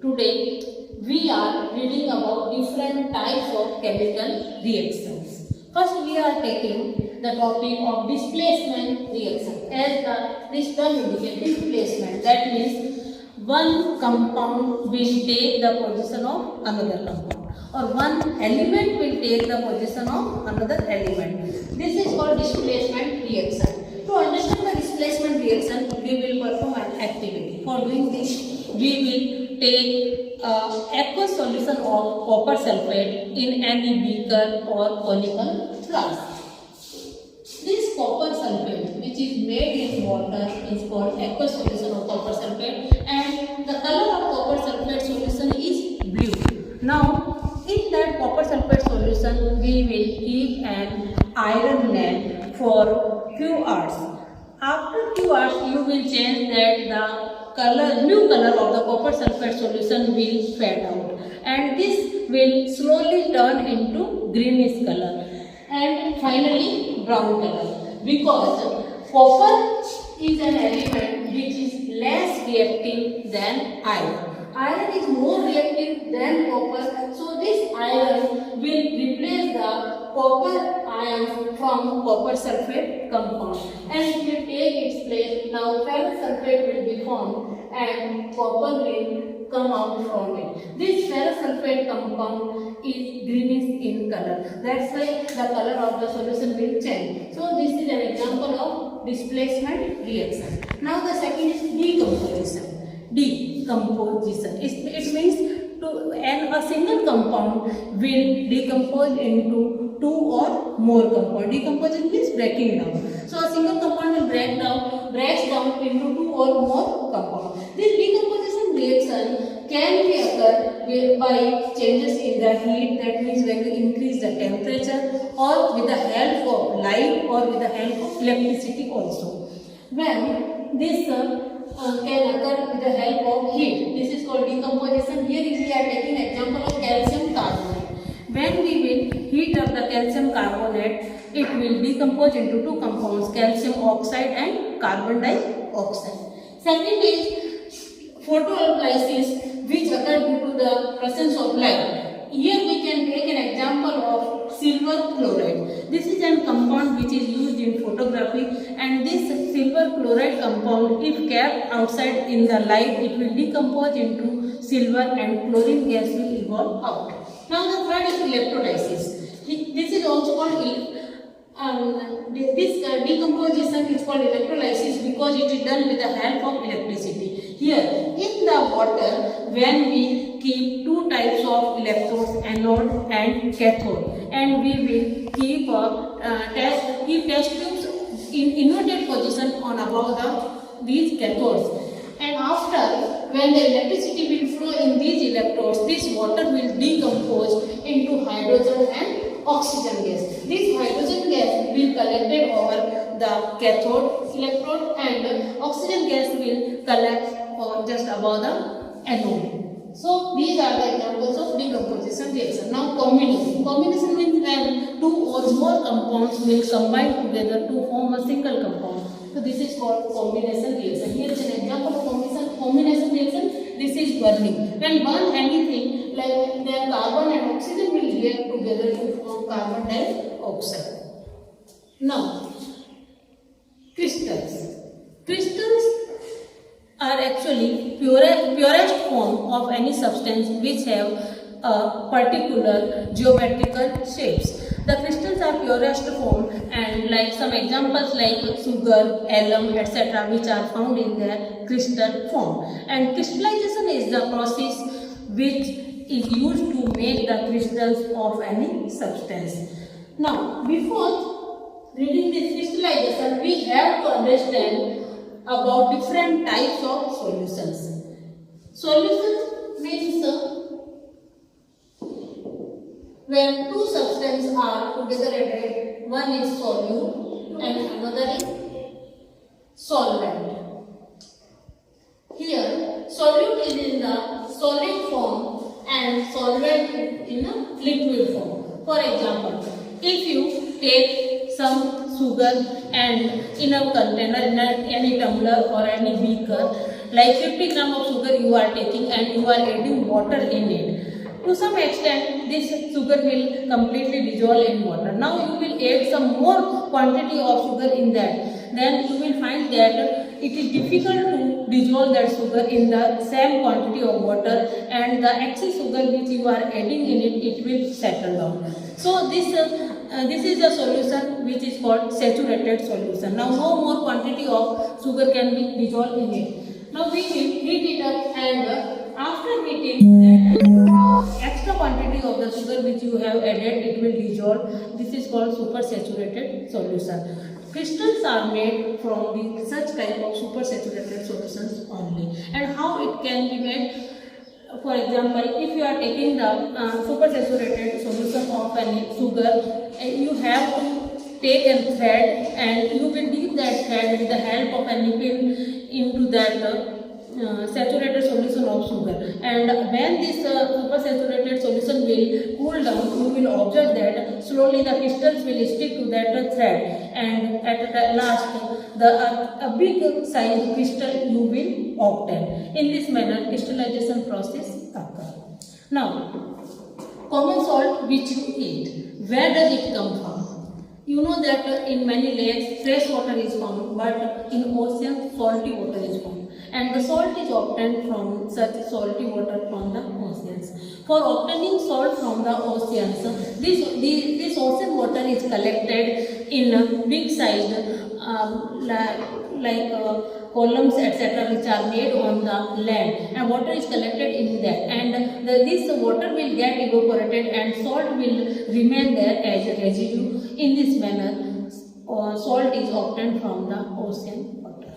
Today we are reading about different types of chemical reactions. First we are taking the topic of displacement reaction. As this term indicates, displacement, that means one compound will take the position of another compound, or one element will take the position of another element. This is called displacement reaction. To understand the displacement reaction, we will perform an activity. For doing this, we will take aqueous solution of copper sulfate in any beaker or conical flask. This copper sulfate, which is made in water, is called aqueous solution of copper sulfate, and the color of copper sulfate solution is blue. Now, in that copper sulfate solution, we will keep an iron net for few hours. After few hours, you will change that the blue color of the copper sulfate solution will fade out, and this will slowly turn into greenish color and finally brown color, because copper is an element which is less reactive than iron. Iron is more reactive than copper, so this iron will replace the copper ions from copper sulfate compound, and it will take its place. Now ferrous sulfate will be formed and copper will come out from it. This ferrous sulfate compound is greenish in color. That's why the color of the solution will change. So this is an example of displacement reaction. Now the second is decomposition. Decomposition. It means a single compound will decompose into two or more compounds. Decomposition means breaking down. So a single compound will breaks down into two or more compounds. This decomposition reaction can be occur by changes in the heat, that means when you increase the temperature, or with the help of light, or with the help of electricity also. When this can occur with the help of heat, this is called decomposition. Here we are taking example of calcium carbonate. When we will heat up the calcium carbonate, it will decompose into two compounds, calcium oxide and carbon dioxide. Second is photolysis, which occurs due to the presence of light. Here we can take an example of silver chloride. This is a compound which is used in photography, and this silver chloride compound, if kept outside in the light, it will decompose into silver and chlorine gas will evolve out. Now the third is electrolysis. This is also called this decomposition is called electrolysis because it is done with the help of electricity. Here in the water, when we keep two types of electrodes, anode and cathode, and we will keep test tubes in inverted position on above these cathodes, and after, when the electricity will flow in these electrodes, this water will decompose into hydrogen and oxygen gas. This hydrogen gas will collected over the cathode electrode, and oxygen gas will collect just above the anode. So these are the examples of decomposition reaction. Now combination. Combination means when two or more compounds will combine together to form a single compound. So this is called combination reaction. Here is an example of combination reaction. This is burning. When burn anything, like the carbon and oxygen will react together to form carbon dioxide. Now, crystals. Crystals are actually purest form of any substance which have particular geometrical shapes. The crystals are purest form, and like some examples like sugar, alum, etc., which are found in their crystal form. And crystallization is the process which is used to make the crystals of any substance. Now, before reading this crystallization, we have to understand about different types of solutions. Solutions means when two substances are together added, one is solute and another is solvent. Here, solute is in the solid form and solvent is in a liquid form. For example, if you take some sugar and in a container, in any tumbler or any beaker, like 50 gram of sugar you are taking and you are adding water in it. To some extent, this sugar will completely dissolve in water. Now you will add some more quantity of sugar in that. Then you will find that it is difficult to dissolve that sugar in the same quantity of water, and the excess sugar which you are adding in it, it will settle down. So this is a solution which is called saturated solution. Now no more quantity of sugar can be dissolved in it. Now we will heat it up, and after heating that extra quantity of the sugar which you have added, it will dissolve. This is called supersaturated solution. Crystals are made from such type of supersaturated solutions only. And how it can be made? For example, if you are taking the supersaturated solution of any sugar, you have to take a thread and you will dip that thread with the help of a needle into that saturated solution of sugar, and when this supersaturated solution will cool down, you will observe that slowly the crystals will stick to that thread, and at the last a big size crystal you will obtain. In this manner crystallization process occurs. Now common salt which you eat, where does it come from? You know that in many lakes fresh water is found, but in oceans salty water is found, and the salt is obtained from such salty water from the oceans. For obtaining salt from the oceans, this ocean water is collected in big sized columns etc., which are made on the land, and water is collected in that, and this water will get evaporated and salt will remain there as a residue. In this manner salt is obtained from the ocean water.